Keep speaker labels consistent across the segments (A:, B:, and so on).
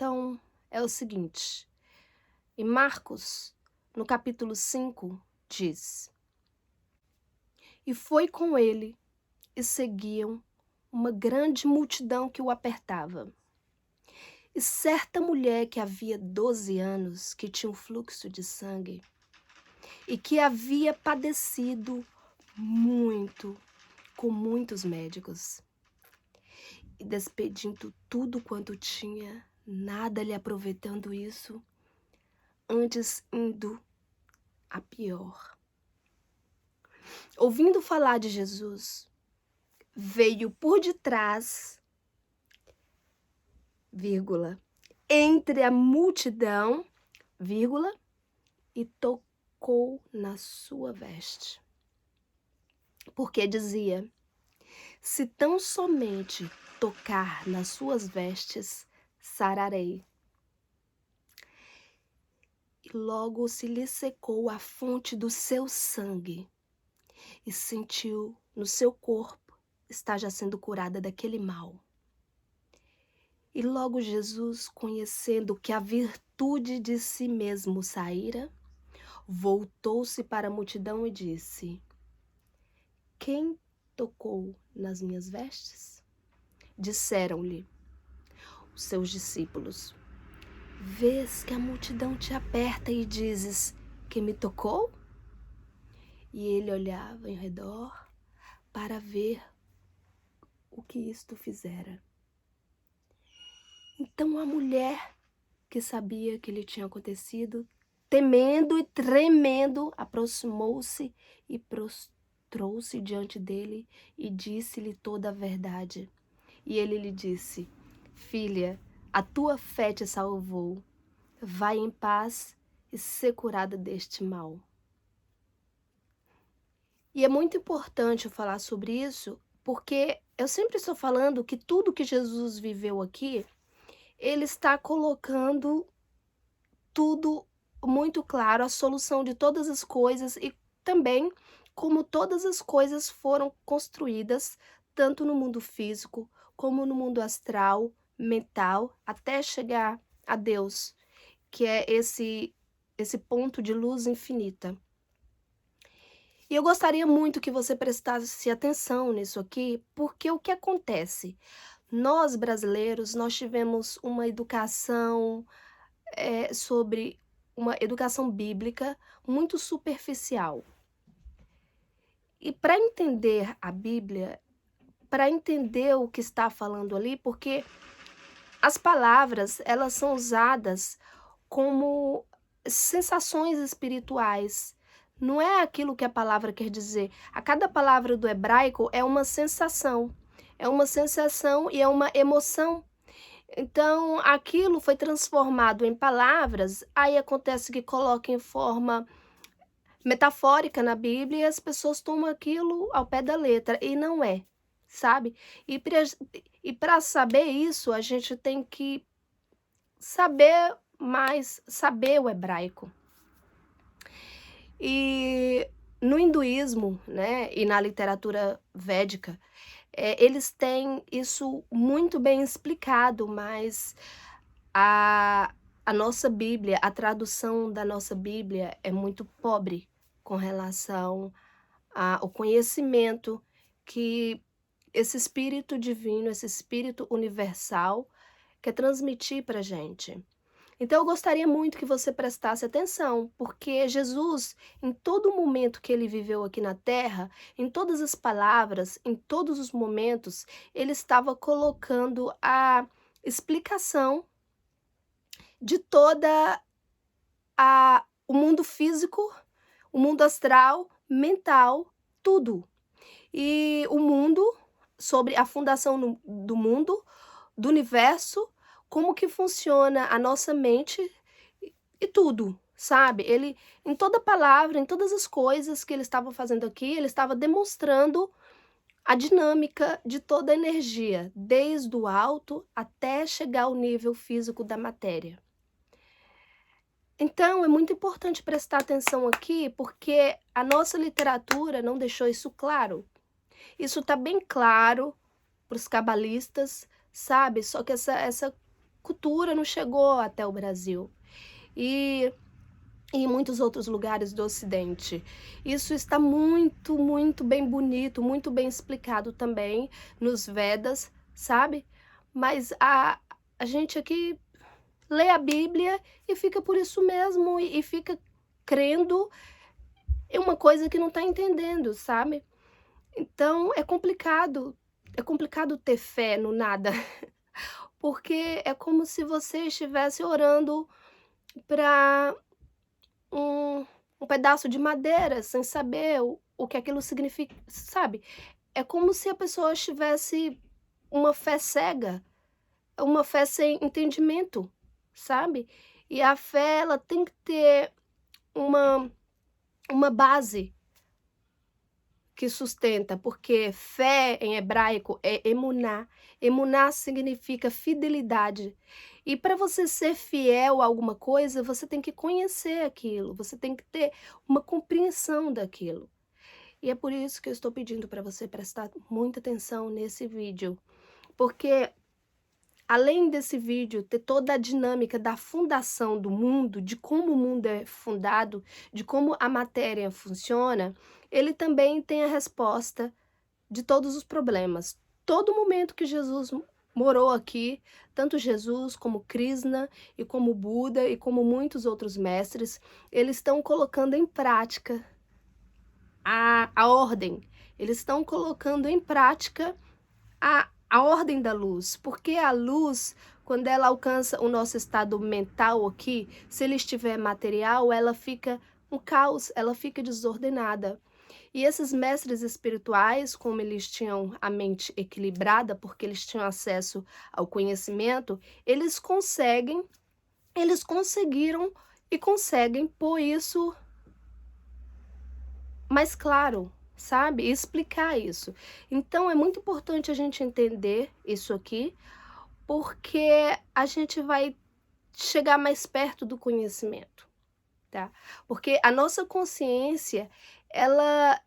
A: Então, é o seguinte, em Marcos, no capítulo 5, diz: E foi com ele, e seguiam uma grande multidão que o apertava. E certa mulher que havia 12 anos, que tinha um fluxo de sangue, e que havia padecido muito, com muitos médicos, e despedindo tudo quanto tinha, nada lhe aproveitando isso, antes indo a pior. Ouvindo falar de Jesus, veio por detrás, vírgula, entre a multidão, vírgula, e tocou na sua veste. Porque dizia: se tão somente tocar nas suas vestes, sararei. E logo se lhe secou a fonte do seu sangue, e sentiu no seu corpo estar já sendo curada daquele mal. E logo Jesus, conhecendo que a virtude de si mesmo saíra, voltou-se para a multidão e disse: quem tocou nas minhas vestes? Disseram-lhe os seus discípulos: vês que a multidão te aperta e dizes: quem me tocou? E ele olhava em redor para ver o que isto fizera. Então a mulher, que sabia que lhe tinha acontecido, temendo e tremendo, aproximou-se e prostrou-se diante dele e disse-lhe toda a verdade. E ele lhe disse: filha, a tua fé te salvou. Vai em paz e ser curada deste mal. E é muito importante eu falar sobre isso, porque eu sempre estou falando que tudo que Jesus viveu aqui, ele está colocando tudo muito claro, a solução de todas as coisas e também como todas as coisas foram construídas, tanto no mundo físico, como no mundo astral, mental, até chegar a Deus, que é esse ponto de luz infinita. E eu gostaria muito que você prestasse atenção nisso aqui, porque o que acontece? Nós, brasileiros, nós tivemos uma educação sobre uma educação bíblica muito superficial. E para entender a Bíblia, para entender o que está falando ali, porque as palavras, elas são usadas como sensações espirituais. Não é aquilo que a palavra quer dizer. A cada palavra do hebraico é uma sensação. É uma sensação e é uma emoção. Então, aquilo foi transformado em palavras, aí acontece que coloca em forma metafórica na Bíblia e as pessoas tomam aquilo ao pé da letra, e não é, sabe? E para saber isso, a gente tem que saber mais, saber o hebraico. E no hinduísmo, né, e na literatura védica, eles têm isso muito bem explicado, mas a nossa Bíblia, a tradução da nossa Bíblia é muito pobre com relação ao conhecimento que esse Espírito divino, esse Espírito universal quer transmitir para a gente. Então eu gostaria muito que você prestasse atenção, porque Jesus, em todo momento que ele viveu aqui na Terra, em todas as palavras, em todos os momentos, ele estava colocando a explicação de toda o mundo físico, o mundo astral, mental, tudo. E o mundo, sobre a fundação do mundo, do universo, como que funciona a nossa mente e tudo, sabe? Ele, em toda palavra, em todas as coisas que ele estava fazendo aqui, ele estava demonstrando a dinâmica de toda a energia, desde o alto até chegar ao nível físico da matéria. Então, é muito importante prestar atenção aqui, porque a nossa literatura não deixou isso claro. Isso está bem claro para os cabalistas, sabe? Só que essa cultura não chegou até o Brasil. E em muitos outros lugares do Ocidente. Isso está muito, muito bem bonito, muito bem explicado também nos Vedas, sabe? Mas a gente aqui lê a Bíblia e fica por isso mesmo e fica crendo em uma coisa que não está entendendo, sabe? Então é complicado ter fé no nada, porque é como se você estivesse orando para um um pedaço de madeira sem saber o que aquilo significa, sabe? É como se a pessoa tivesse uma fé cega, uma fé sem entendimento, sabe? E a fé ela tem que ter uma uma base que sustenta, porque fé em hebraico é emuná. Emuná significa fidelidade. E para você ser fiel a alguma coisa, você tem que conhecer aquilo, você tem que ter uma compreensão daquilo. E é por isso que eu estou pedindo para você prestar muita atenção nesse vídeo, porque além desse vídeo ter toda a dinâmica da fundação do mundo, de como o mundo é fundado, de como a matéria funciona, ele também tem a resposta de todos os problemas. Todo momento que Jesus morou aqui, tanto Jesus como Krishna e como Buda e como muitos outros mestres, eles estão colocando em prática a ordem. Eles estão colocando em prática a ordem da luz, porque a luz, quando ela alcança o nosso estado mental aqui, se ele estiver material, ela fica um caos, ela fica desordenada. E esses mestres espirituais, como eles tinham a mente equilibrada, porque eles tinham acesso ao conhecimento, eles conseguiram e conseguem pôr isso mais claro, sabe? E explicar isso. Então é muito importante a gente entender isso aqui, porque a gente vai chegar mais perto do conhecimento, tá? Porque a nossa consciência, ela,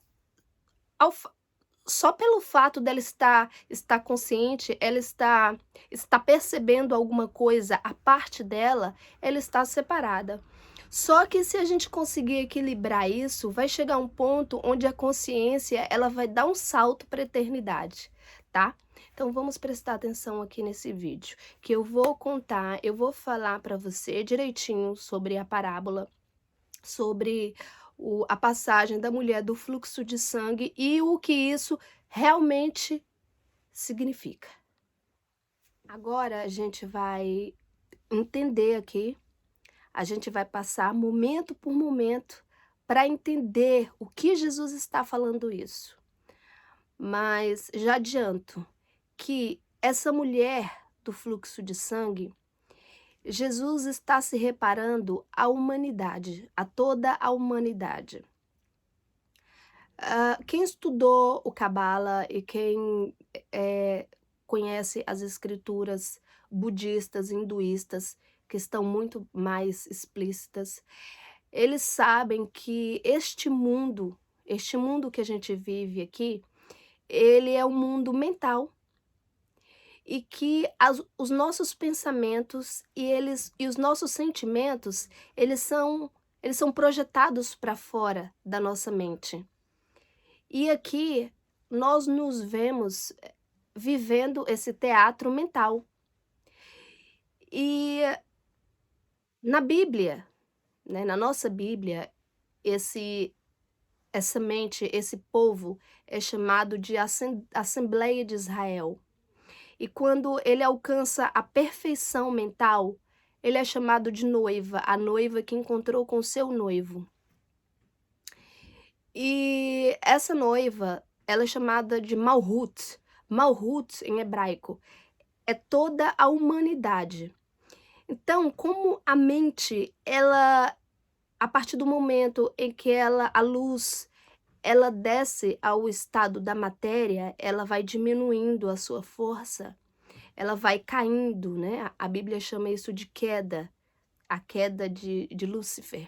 A: ao fa só pelo fato dela estar consciente, ela está percebendo alguma coisa, a parte dela, ela está separada. Só que se a gente conseguir equilibrar isso, vai chegar um ponto onde a consciência, ela vai dar um salto para a eternidade, tá? Então vamos prestar atenção aqui nesse vídeo, que eu vou falar para você direitinho sobre a parábola, sobre a passagem da mulher do fluxo de sangue e o que isso realmente significa. Agora a gente vai entender aqui, a gente vai passar momento por momento para entender o que Jesus está falando isso. Mas já adianto que essa mulher do fluxo de sangue, Jesus está se reparando à humanidade, a toda a humanidade. Quem estudou o Cabala e quem conhece as escrituras budistas, hinduístas, que estão muito mais explícitas, eles sabem que este mundo que a gente vive aqui, ele é um mundo mental e que os nossos pensamentos e os nossos sentimentos, eles são projetados para fora da nossa mente. E aqui nós nos vemos vivendo esse teatro mental. E na Bíblia, né, na nossa Bíblia, essa mente, esse povo é chamado de Assembleia de Israel. E quando ele alcança a perfeição mental, ele é chamado de noiva, a noiva que encontrou com seu noivo. E essa noiva, ela é chamada de Malhut. Malhut, em hebraico, é toda a humanidade. Então, como a mente, ela, a partir do momento em que a luz, ela desce ao estado da matéria, ela vai diminuindo a sua força, ela vai caindo, né? A Bíblia chama isso de queda, a queda de Lúcifer,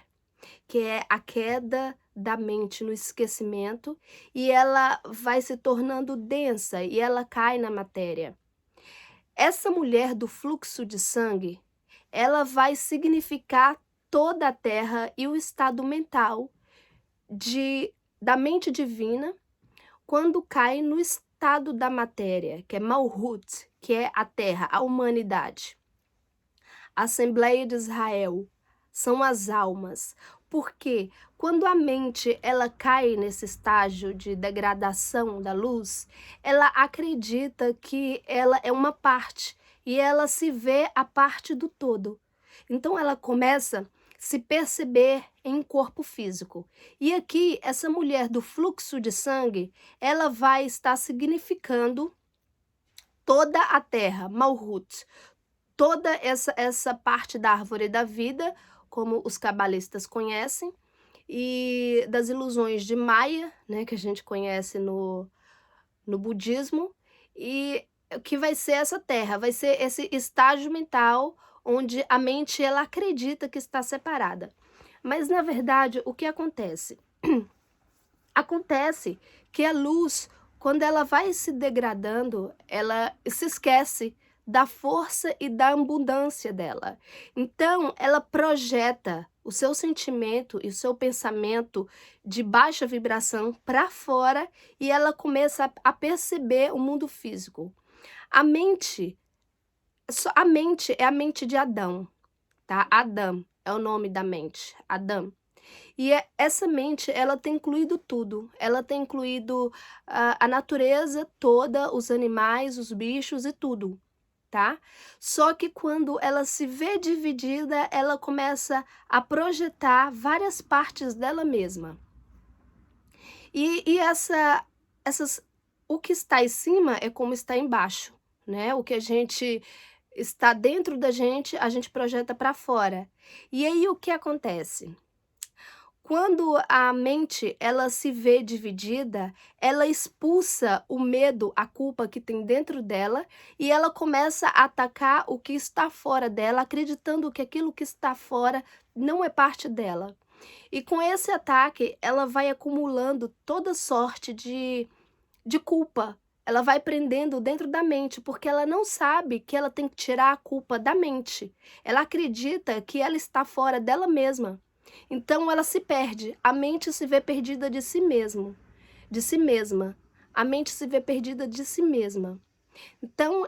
A: que é a queda da mente no esquecimento, e ela vai se tornando densa e ela cai na matéria. Essa mulher do fluxo de sangue, ela vai significar toda a terra e o estado mental de da mente divina quando cai no estado da matéria, que é Malhut, que é a terra, a humanidade. A Assembleia de Israel são as almas, porque quando a mente ela cai nesse estágio de degradação da luz, ela acredita que ela é uma parte e ela se vê a parte do todo. Então ela começa a se perceber em corpo físico. E aqui essa mulher do fluxo de sangue, ela vai estar significando toda a terra, Malhut, toda essa parte da árvore da vida, como os cabalistas conhecem, e das ilusões de Maia, né, que a gente conhece no budismo, e o que vai ser essa terra, vai ser esse estágio mental onde a mente ela acredita que está separada. Mas na verdade, o que acontece? Acontece que a luz, quando ela vai se degradando, ela se esquece da força e da abundância dela. Então, ela projeta o seu sentimento e o seu pensamento de baixa vibração para fora e ela começa a perceber o mundo físico. A mente, a mente é a mente de Adão, tá? Adão é o nome da mente, Adão. E essa mente, ela tem incluído tudo, ela tem incluído a natureza toda, os animais, os bichos e tudo, tá? Só que quando ela se vê dividida, ela começa a projetar várias partes dela mesma. E o que está em cima é como está embaixo, né? O que a gente está dentro da gente, a gente projeta para fora. E aí o que acontece? Quando a mente ela se vê dividida, ela expulsa o medo, a culpa que tem dentro dela e ela começa a atacar o que está fora dela, acreditando que aquilo que está fora não é parte dela. E com esse ataque, ela vai acumulando toda sorte de culpa. Ela vai prendendo dentro da mente, porque ela não sabe que ela tem que tirar a culpa da mente. Ela acredita que ela está fora dela mesma. Então ela se perde, a mente se vê perdida de si mesmo, de si mesma. A mente se vê perdida de si mesma. Então,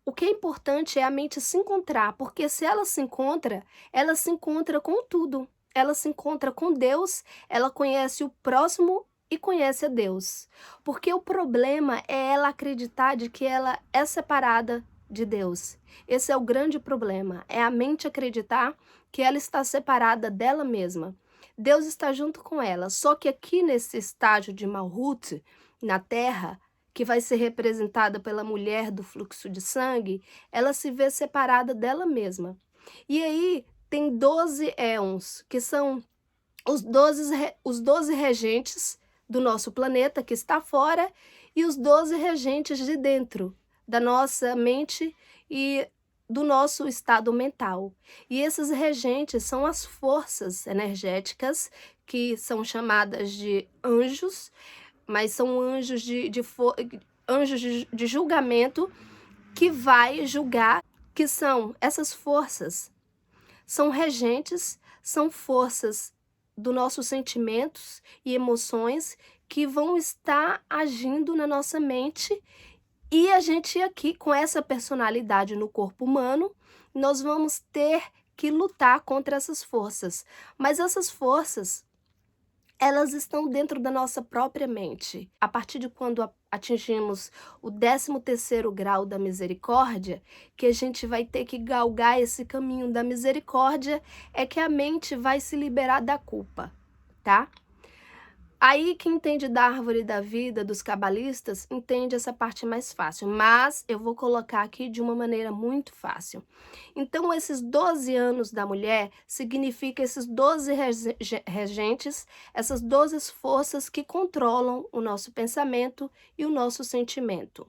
A: o que é importante é a mente se encontrar, porque se ela se encontra com tudo. Ela se encontra com Deus, ela conhece o próximo e conhece a Deus. Porque o problema é ela acreditar de que ela é separada de Deus. Esse é o grande problema, é a mente acreditar que ela está separada dela mesma. Deus está junto com ela, só que aqui nesse estágio de Malhut, na Terra, que vai ser representada pela mulher do fluxo de sangue, ela se vê separada dela mesma. E aí tem 12 éons, que são os 12 regentes do nosso planeta que está fora e os 12 regentes de dentro da nossa mente e do nosso estado mental. E esses regentes são as forças energéticas que são chamadas de anjos, mas são anjos anjos de julgamento que vai julgar, que são essas forças, são regentes, são forças dos nossos sentimentos e emoções que vão estar agindo na nossa mente e a gente aqui, com essa personalidade no corpo humano, nós vamos ter que lutar contra essas forças. Mas essas forças, elas estão dentro da nossa própria mente. A partir de quando atingimos o 13º grau da misericórdia, que a gente vai ter que galgar esse caminho da misericórdia, é que a mente vai se liberar da culpa, tá? Aí quem entende da árvore da vida, dos cabalistas, entende essa parte mais fácil, mas eu vou colocar aqui de uma maneira muito fácil. Então esses 12 anos da mulher significa esses 12 regentes, essas 12 forças que controlam o nosso pensamento e o nosso sentimento.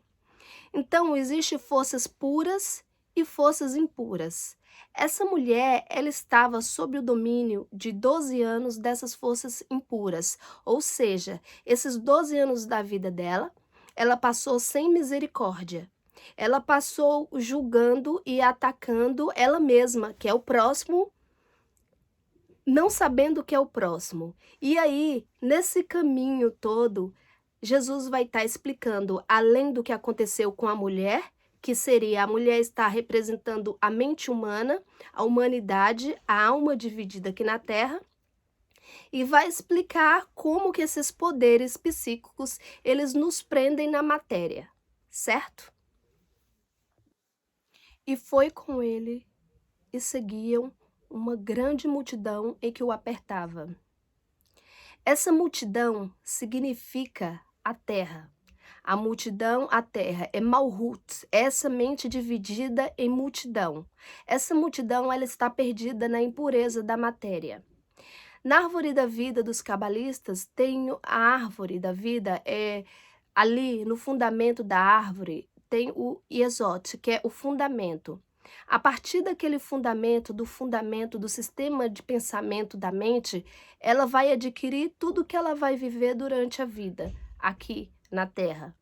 A: Então existem forças puras e forças impuras. Essa mulher, ela estava sob o domínio de 12 anos dessas forças impuras, ou seja, esses 12 anos da vida dela, ela passou sem misericórdia. Ela passou julgando e atacando ela mesma, que é o próximo, não sabendo o que é o próximo. E aí, nesse caminho todo, Jesus vai estar explicando, além do que aconteceu com a mulher, que seria a mulher estar representando a mente humana, a humanidade, a alma dividida aqui na Terra, e vai explicar como que esses poderes psíquicos, eles nos prendem na matéria, certo? E foi com ele e seguiam uma grande multidão em que o apertava. Essa multidão significa a terra. A multidão, a terra, é Malhut, essa mente dividida em multidão. Essa multidão, ela está perdida na impureza da matéria. Na árvore da vida dos cabalistas, tem a árvore da vida, ali no fundamento da árvore, tem o Yesod, que é o fundamento. A partir daquele fundamento do sistema de pensamento da mente, ela vai adquirir tudo que ela vai viver durante a vida, aqui na Terra.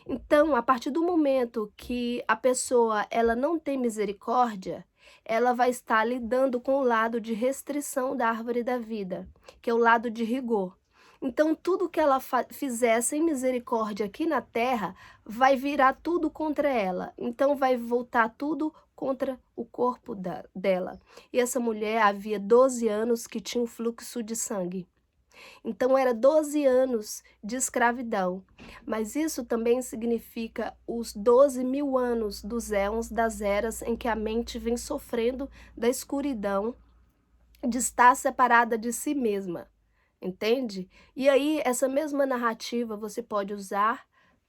A: Então, a partir do momento que a pessoa ela não tem misericórdia, ela vai estar lidando com o lado de restrição da árvore da vida, que é o lado de rigor. Então, tudo que ela fizer sem misericórdia aqui na terra, vai virar tudo contra ela. Então, vai voltar tudo contra o corpo dela. E essa mulher havia 12 anos que tinha um fluxo de sangue. Então, era 12 anos de escravidão. Mas isso também significa os 12.000 anos dos éons, das eras em que a mente vem sofrendo da escuridão de estar separada de si mesma. Entende? E aí, essa mesma narrativa você pode usar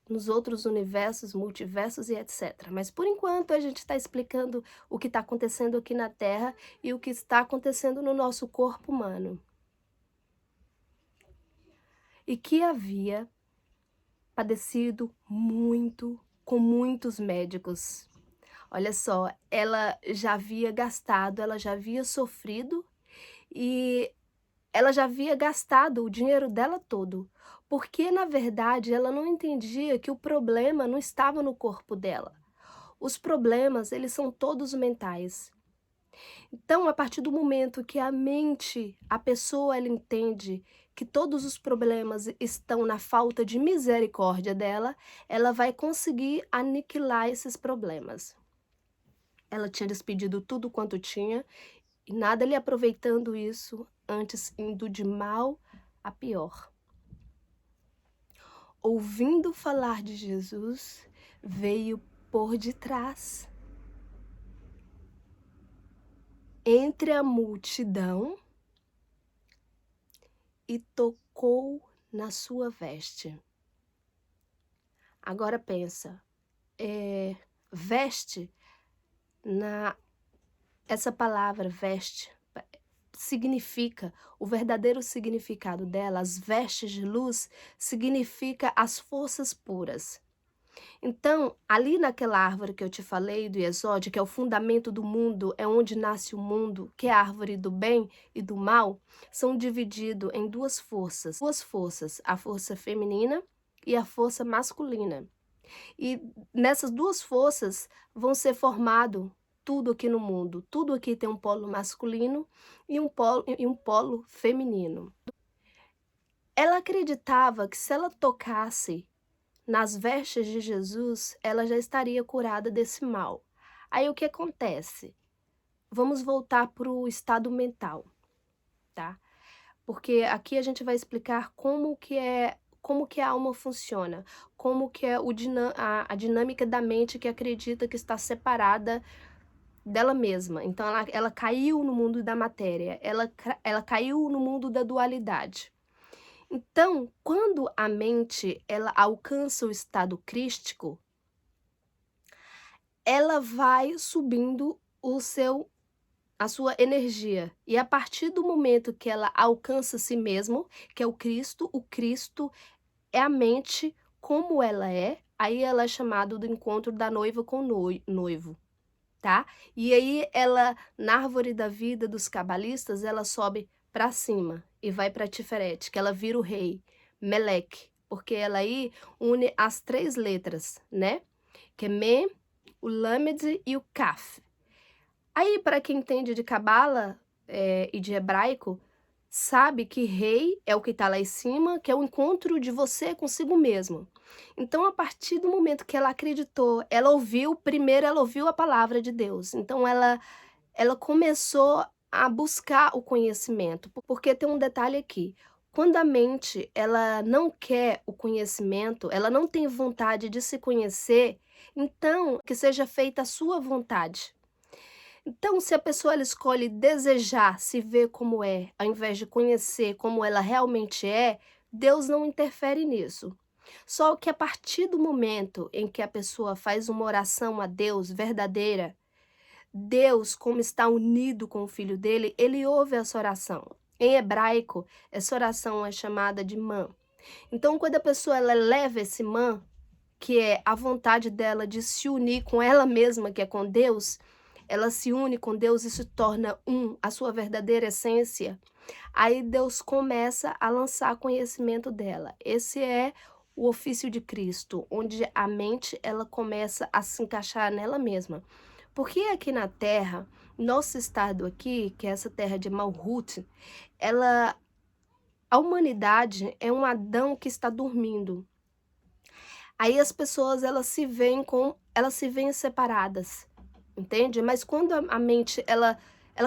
A: nos outros universos, multiversos e etc. Mas, por enquanto, a gente está explicando o que está acontecendo aqui na Terra e o que está acontecendo no nosso corpo humano. E que havia padecido muito, com muitos médicos. Olha só, ela já havia gastado, ela já havia sofrido e ela já havia gastado o dinheiro dela todo, porque na verdade ela não entendia que o problema não estava no corpo dela. Os problemas, eles são todos mentais. Então, a partir do momento que a mente, a pessoa, ela entende que todos os problemas estão na falta de misericórdia dela, ela vai conseguir aniquilar esses problemas. Ela tinha despedido tudo quanto tinha e nada lhe aproveitando isso, antes indo de mal a pior. Ouvindo falar de Jesus, veio por detrás, entre a multidão, e tocou na sua veste. Agora pensa, veste, essa palavra veste significa, o verdadeiro significado dela, as vestes de luz, significa as forças puras. Então, ali naquela árvore que eu te falei, do Yesod, que é o fundamento do mundo, é onde nasce o mundo, que é a árvore do bem e do mal, são divididos em duas forças, a força feminina e a força masculina. E nessas duas forças vão ser formado tudo aqui no mundo. Tudo aqui tem um polo masculino e um polo feminino. Ela acreditava que se ela tocasse nas vestes de Jesus, ela já estaria curada desse mal. Aí o que acontece? Vamos voltar para o estado mental, tá? Porque aqui a gente vai explicar como que a alma funciona, como que é a dinâmica da mente que acredita que está separada dela mesma. Então ela caiu no mundo da matéria, ela caiu no mundo da dualidade. Então, quando a mente ela alcança o estado crístico, ela vai subindo a sua energia. E a partir do momento que ela alcança si mesmo, que é o Cristo é a mente como ela é, aí ela é chamada do encontro da noiva com o noivo, tá? E aí ela, na árvore da vida dos cabalistas, ela sobe para cima e vai para Tiferet, que ela vira o rei, Meleque, porque ela aí une as 3 letras, né? que é Mem, o Lamed e o Kaf. Aí, para quem entende de cabala e de hebraico, sabe que rei é o que está lá em cima, que é o encontro de você consigo mesmo. Então, a partir do momento que ela acreditou, ela ouviu, primeiro ela ouviu a palavra de Deus. Então, ela começou a buscar o conhecimento, porque tem um detalhe aqui. Quando a mente ela não quer o conhecimento, ela não tem vontade de se conhecer, então que seja feita a sua vontade. Então, se a pessoa ela escolhe desejar se ver como é, ao invés de conhecer como ela realmente é, Deus não interfere nisso. Só que a partir do momento em que a pessoa faz uma oração a Deus verdadeira, Deus, como está unido com o filho dele, ele ouve essa oração. Em hebraico, essa oração é chamada de man. Então, quando a pessoa ela eleva esse man, que é a vontade dela de se unir com ela mesma, que é com Deus, ela se une com Deus e se torna a sua verdadeira essência. Aí Deus começa a lançar conhecimento dela. Esse é o ofício de Cristo, onde a mente ela começa a se encaixar nela mesma. Porque aqui na Terra, nosso estado aqui, que é essa terra de Malhut, a humanidade é um Adão que está dormindo. Aí as pessoas elas se veem separadas, entende? Mas quando a mente ela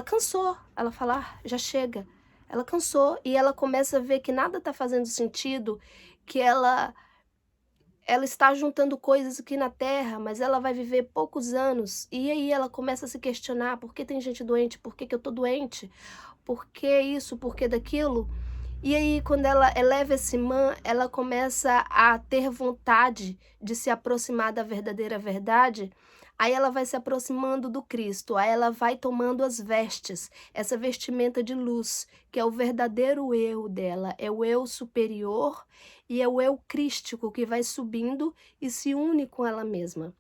A: cansou, ela fala, já chega. Ela cansou e ela começa a ver que nada está fazendo sentido, que ela está juntando coisas aqui na Terra, mas ela vai viver poucos anos. E aí ela começa a se questionar, por que tem gente doente? Por que que eu tô doente? Por que isso? Por que daquilo? E aí, quando ela eleva esse man, ela começa a ter vontade de se aproximar da verdadeira verdade. Aí ela vai se aproximando do Cristo, aí ela vai tomando as vestes, essa vestimenta de luz, que é o verdadeiro eu dela, é o eu superior e é o eu crístico que vai subindo e se une com ela mesma.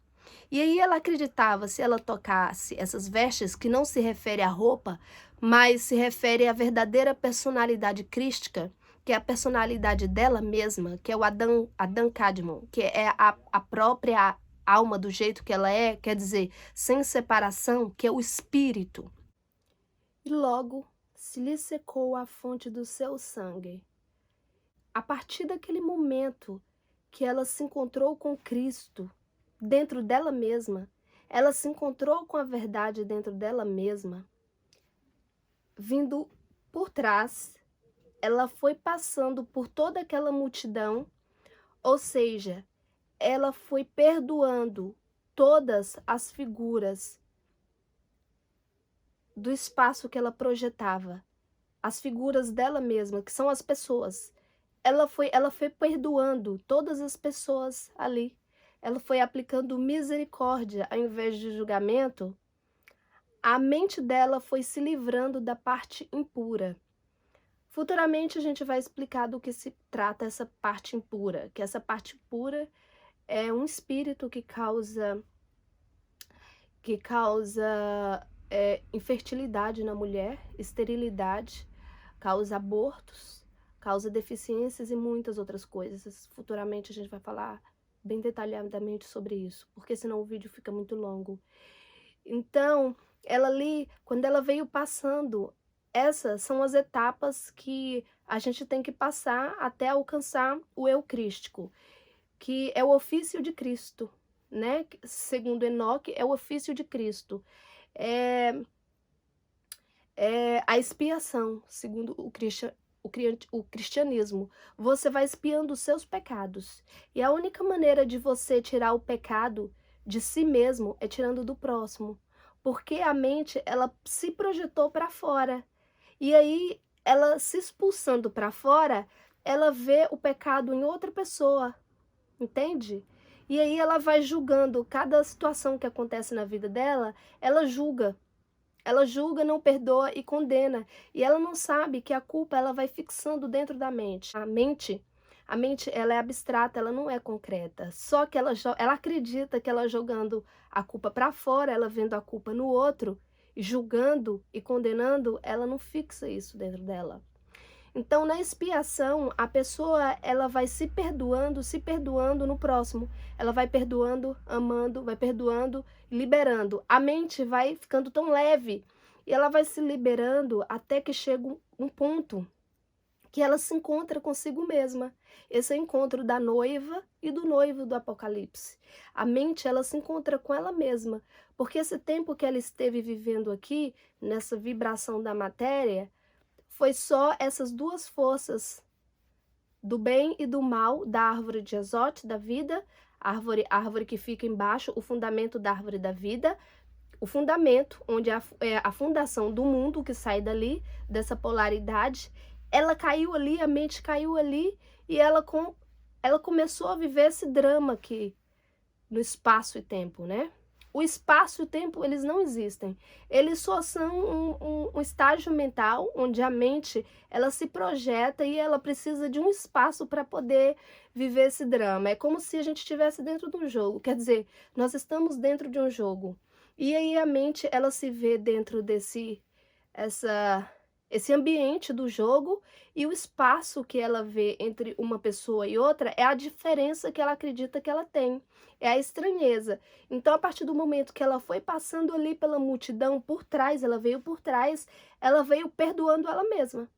A: E aí ela acreditava, se ela tocasse essas vestes, que não se refere à roupa, mas se refere à verdadeira personalidade crística, que é a personalidade dela mesma, que é o Adam Kadmon, que é a própria alma do jeito que ela é, quer dizer, sem separação, que é o espírito. E logo se lhe secou a fonte do seu sangue. A partir daquele momento que ela se encontrou com Cristo, dentro dela mesma, ela se encontrou com a verdade dentro dela mesma, vindo por trás, ela foi passando por toda aquela multidão, ou seja, ela foi perdoando todas as figuras do espaço que ela projetava, as figuras dela mesma, que são as pessoas. Ela foi perdoando todas as pessoas ali. Ela foi aplicando misericórdia ao invés de julgamento. A mente dela foi se livrando da parte impura. Futuramente a gente vai explicar do que se trata essa parte impura, que essa parte impura é um espírito que causa infertilidade na mulher, esterilidade, causa abortos, causa deficiências e muitas outras coisas. Futuramente a gente vai falar bem detalhadamente sobre isso, porque senão o vídeo fica muito longo. Então, ela ali, quando ela veio passando, essas são as etapas que a gente tem que passar até alcançar o eu crístico, que é o ofício de Cristo, né? Segundo Enoque, é o ofício de Cristo. É a expiação, segundo o cristianismo. Você vai expiando os seus pecados. E a única maneira de você tirar o pecado de si mesmo é tirando do próximo. Porque a mente, ela se projetou para fora. E aí, ela se expulsando para fora, ela vê o pecado em outra pessoa. Entende? E aí ela vai julgando cada situação que acontece na vida dela, ela julga. Ela julga, não perdoa e condena. E ela não sabe que a culpa ela vai fixando dentro da mente. A mente ela é abstrata, ela não é concreta. Só que ela acredita que ela jogando a culpa para fora, ela vendo a culpa no outro, julgando e condenando, ela não fixa isso dentro dela. Então, na expiação, a pessoa ela vai se perdoando no próximo. Ela vai perdoando, amando, vai perdoando, liberando. A mente vai ficando tão leve e ela vai se liberando até que chega um ponto que ela se encontra consigo mesma. Esse é o encontro da noiva e do noivo do Apocalipse. A mente, ela se encontra com ela mesma, porque esse tempo que ela esteve vivendo aqui, nessa vibração da matéria, foi só essas duas forças, do bem e do mal, da árvore de Azote, da vida, árvore que fica embaixo, o fundamento da árvore da vida, o fundamento, onde é a fundação do mundo que sai dali, dessa polaridade. Ela caiu ali, a mente caiu ali, e ela começou a viver esse drama aqui, no espaço e tempo, né? O espaço e o tempo, eles não existem. Eles só são um estágio mental onde a mente, ela se projeta e ela precisa de um espaço para poder viver esse drama. É como se a gente estivesse dentro de um jogo. Quer dizer, nós estamos dentro de um jogo. E aí a mente, ela se vê dentro esse ambiente do jogo, e o espaço que ela vê entre uma pessoa e outra é a diferença que ela acredita que ela tem, é a estranheza. Então, a partir do momento que ela foi passando ali pela multidão, por trás, ela veio por trás, ela veio perdoando ela mesma.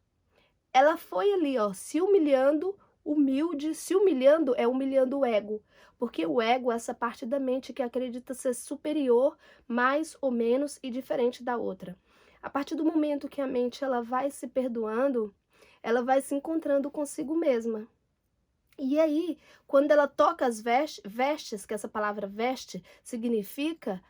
A: Ela foi ali, ó, se humilhando, humilde, se humilhando é humilhando o ego, porque o ego é essa parte da mente que acredita ser superior, mais ou menos e diferente da outra. A partir do momento que a mente ela vai se perdoando, ela vai se encontrando consigo mesma. E aí, quando ela toca as vestes, que essa palavra veste significa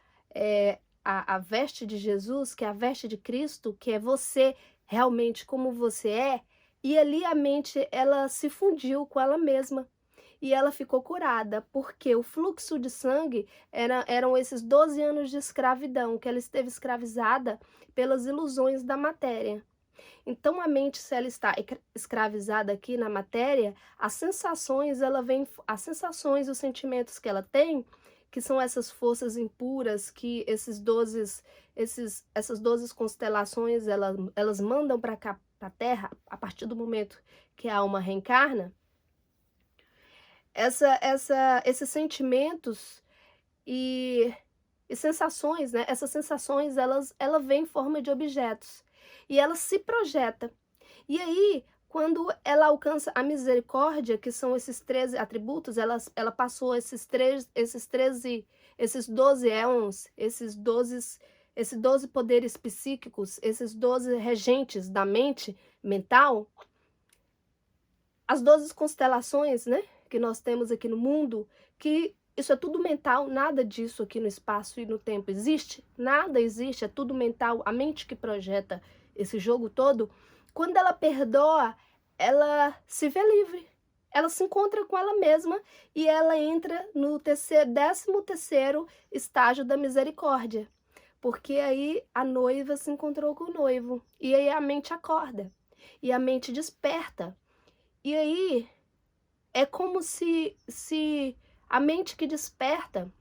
A: a veste de Jesus, que é a veste de Cristo, que é você realmente como você é, e ali a mente ela se fundiu com ela mesma. E ela ficou curada, porque o fluxo de sangue eram esses 12 anos de escravidão, que ela esteve escravizada pelas ilusões da matéria. Então a mente, se ela está escravizada aqui na matéria, as sensações, as sensações e os sentimentos que ela tem, que são essas forças impuras que essas 12 constelações, elas mandam para cá, para a Terra, a partir do momento que a alma reencarna, esses sentimentos e, e sensações, né? Essas sensações, ela vem em forma de objetos e ela se projeta. E aí, quando ela alcança a misericórdia, que são esses 13 atributos, ela passou esses 12 éons, esses 12 poderes psíquicos, esses 12 regentes da mente mental, as 12 constelações, né, que nós temos aqui no mundo, que isso é tudo mental, nada disso aqui no espaço e no tempo existe, nada existe, é tudo mental, a mente que projeta esse jogo todo. Quando ela perdoa, ela se vê livre, ela se encontra com ela mesma e ela entra no 13º estágio da misericórdia, porque aí a noiva se encontrou com o noivo, e aí a mente acorda, e a mente desperta. E aí, é como se a mente que desperta,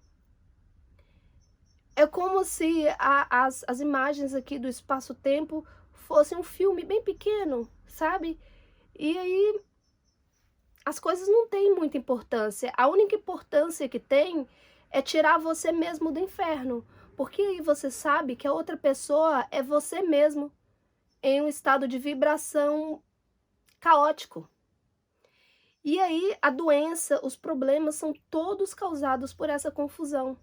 A: é como se as imagens aqui do espaço-tempo fossem um filme bem pequeno, sabe? E aí, as coisas não têm muita importância. A única importância que tem é tirar você mesmo do inferno, porque aí você sabe que a outra pessoa é você mesmo, em um estado de vibração caótico. E aí, a doença, os problemas são todos causados por essa confusão,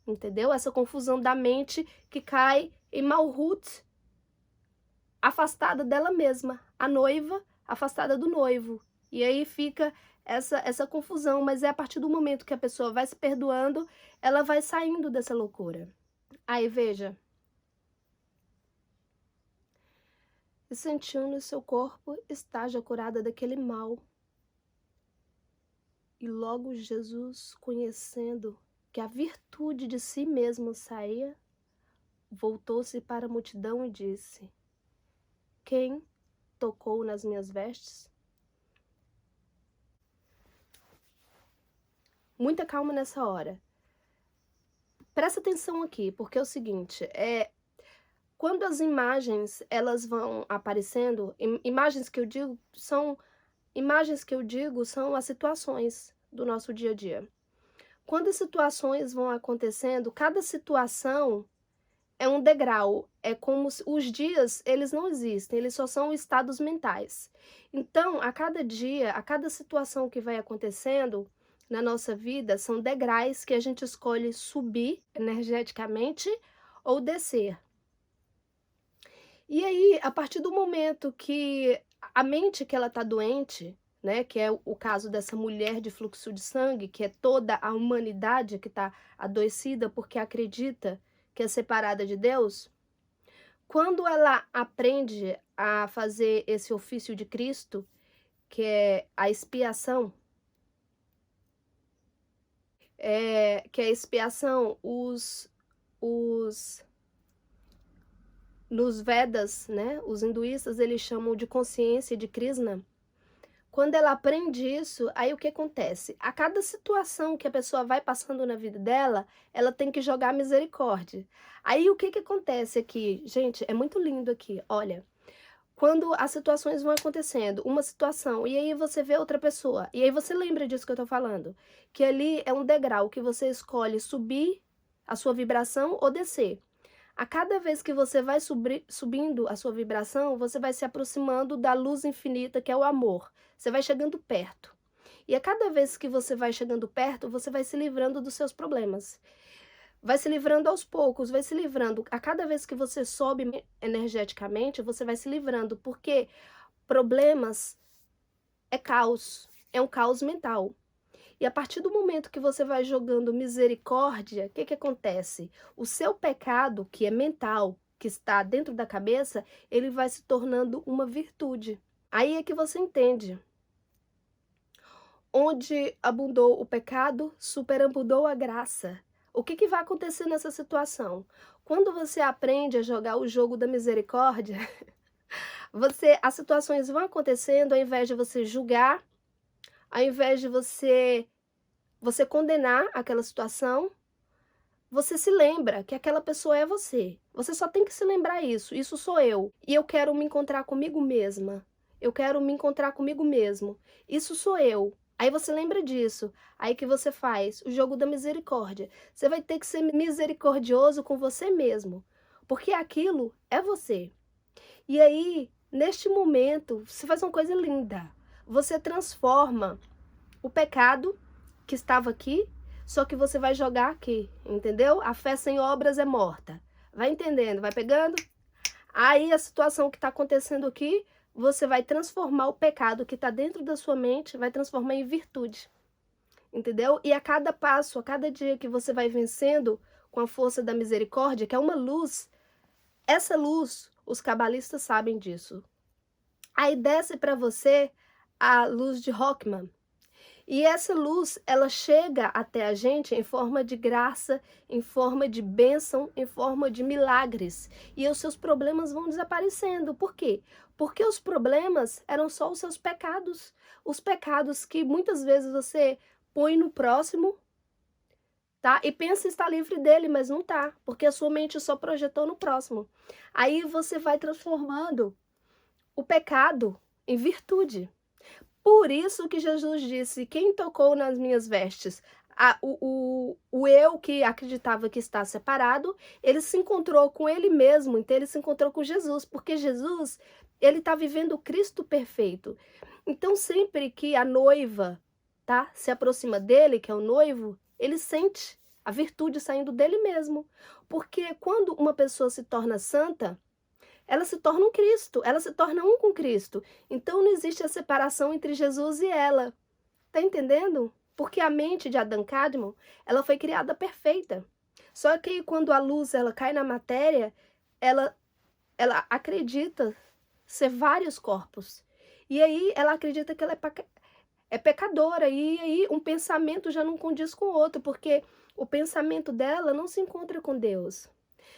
A: entendeu? Essa confusão da mente que cai em Malhut, afastada dela mesma, a noiva afastada do noivo. E aí fica essa confusão, mas é a partir do momento que a pessoa vai se perdoando, ela vai saindo dessa loucura. Aí, veja. E sentiu no seu corpo esteja curada daquele mal. E logo Jesus, conhecendo que a virtude de si mesmo saía, voltou-se para a multidão e disse: Quem tocou nas minhas vestes? Muita calma nessa hora. Presta atenção aqui, porque é o seguinte, quando as imagens elas vão aparecendo, imagens que eu digo são as situações do nosso dia a dia. Quando as situações vão acontecendo, cada situação é um degrau, é como se os dias, eles não existem, eles só são estados mentais. Então, a cada dia, a cada situação que vai acontecendo na nossa vida, são degraus que a gente escolhe subir energeticamente ou descer. E aí, a partir do momento que a mente que ela está doente, né, que é o caso dessa mulher de fluxo de sangue, que é toda a humanidade que está adoecida porque acredita que é separada de Deus, quando ela aprende a fazer esse ofício de Cristo, que é a expiação, os nos Vedas, né, os hinduístas, eles chamam de consciência de Krishna. Quando ela aprende isso, aí o que acontece? A cada situação que a pessoa vai passando na vida dela, ela tem que jogar misericórdia. Aí o que acontece aqui? Gente, é muito lindo aqui, olha. Quando as situações vão acontecendo, uma situação, e aí você vê outra pessoa, e aí você lembra disso que eu tô falando, que ali é um degrau que você escolhe subir a sua vibração ou descer. A cada vez que você vai subindo a sua vibração, você vai se aproximando da luz infinita, que é o amor. Você vai chegando perto. E a cada vez que você vai chegando perto, você vai se livrando dos seus problemas. Vai se livrando aos poucos, vai se livrando. A cada vez que você sobe energeticamente, você vai se livrando, porque problemas é caos, é um caos mental. E a partir do momento que você vai jogando misericórdia, o que que acontece? O seu pecado, que é mental, que está dentro da cabeça, ele vai se tornando uma virtude. Aí é que você entende. Onde abundou o pecado, superabundou a graça. O que que vai acontecer nessa situação? Quando você aprende a jogar o jogo da misericórdia, as situações vão acontecendo ao invés de você julgar, ao invés de você condenar aquela situação, você se lembra que aquela pessoa é você. Você só tem que se lembrar isso. Isso sou eu. E eu quero me encontrar comigo mesma. Eu quero me encontrar comigo mesmo. Isso sou eu. Aí você lembra disso. Aí que você faz o jogo da misericórdia. Você vai ter que ser misericordioso com você mesmo. Porque aquilo é você. E aí, neste momento, você faz uma coisa linda. Você transforma o pecado que estava aqui, só que você vai jogar aqui, entendeu? A fé sem obras é morta. Vai entendendo, vai pegando? Aí a situação que está acontecendo aqui, você vai transformar o pecado que está dentro da sua mente, vai transformar em virtude, entendeu? E a cada passo, a cada dia que você vai vencendo com a força da misericórdia, que é uma luz, essa luz, os cabalistas sabem disso. Aí desce para você a luz de Rockman. E essa luz, ela chega até a gente em forma de graça, em forma de bênção, em forma de milagres. E os seus problemas vão desaparecendo. Por quê? Porque os problemas eram só os seus pecados. Os pecados que muitas vezes você põe no próximo, tá? E pensa estar livre dele, mas não tá. Porque a sua mente só projetou no próximo. Aí você vai transformando o pecado em virtude. Por isso que Jesus disse: quem tocou nas minhas vestes? O eu que acreditava que está separado, ele se encontrou com ele mesmo, então ele se encontrou com Jesus, porque Jesus, ele está vivendo o Cristo perfeito. Então sempre que a noiva, tá, se aproxima dele, que é o noivo, ele sente a virtude saindo dele mesmo. Porque quando uma pessoa se torna santa, ela se torna um Cristo, ela se torna um com Cristo. Então não existe a separação entre Jesus e ela. Tá entendendo? Porque a mente de Adão Cadmon, ela foi criada perfeita. Só que quando a luz ela cai na matéria, ela acredita ser vários corpos. E aí ela acredita que ela é pecadora. E aí um pensamento já não condiz com o outro, porque o pensamento dela não se encontra com Deus.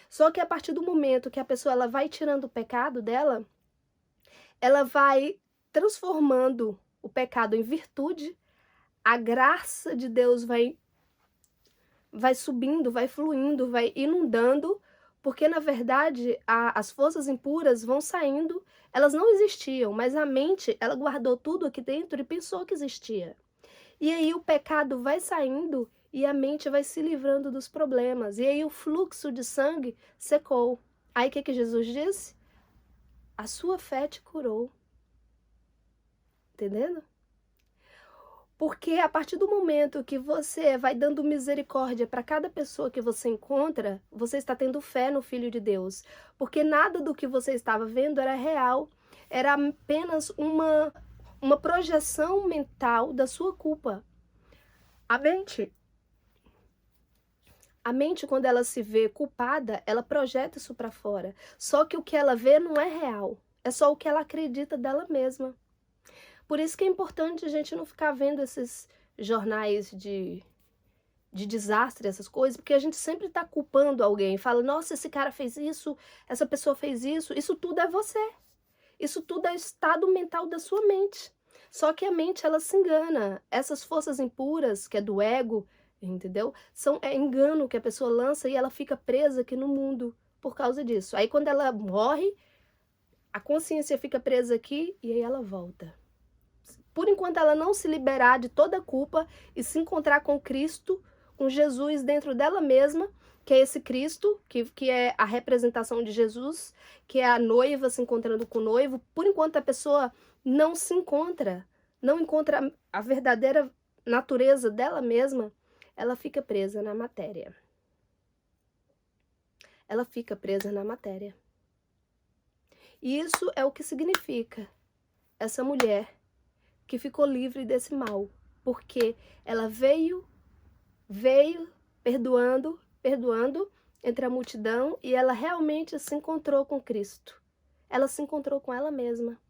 A: Só que a partir do momento que a pessoa ela vai tirando o pecado dela, ela vai transformando o pecado em virtude, a graça de Deus vai subindo, vai fluindo, vai inundando, Porque, na verdade, as forças impuras vão saindo, elas não existiam, mas a mente, ela guardou tudo aqui dentro e pensou que existia. E aí o pecado vai saindo e a mente vai se livrando dos problemas. E aí o fluxo de sangue secou. Aí o que que Jesus disse? A sua fé te curou. Entendendo? Porque a partir do momento que você vai dando misericórdia para cada pessoa que você encontra, você está tendo fé no Filho de Deus. Porque nada do que você estava vendo era real, era apenas uma projeção mental da sua culpa. A mente, a mente, quando ela se vê culpada, ela projeta isso para fora. Só que o que ela vê não é real, é só o que ela acredita dela mesma. Por isso que é importante a gente não ficar vendo esses jornais de desastre, essas coisas, porque a gente sempre está culpando alguém. Fala, nossa, esse cara fez isso, essa pessoa fez isso tudo é você. Isso tudo é o estado mental da sua mente. Só que a mente, ela se engana. Essas forças impuras, que é do ego, entendeu? É engano que a pessoa lança e ela fica presa aqui no mundo por causa disso. Aí quando ela morre, a consciência fica presa aqui e aí ela volta. Por enquanto ela não se liberar de toda a culpa e se encontrar com Cristo, com Jesus dentro dela mesma, que é esse Cristo, que é a representação de Jesus, que é a noiva se encontrando com o noivo, por enquanto a pessoa não se encontra, não encontra a verdadeira natureza dela mesma, ela fica presa na matéria. Ela fica presa na matéria. E isso é o que significa essa mulher que ficou livre desse mal, porque ela veio perdoando entre a multidão e ela realmente se encontrou com Cristo. Ela se encontrou com ela mesma.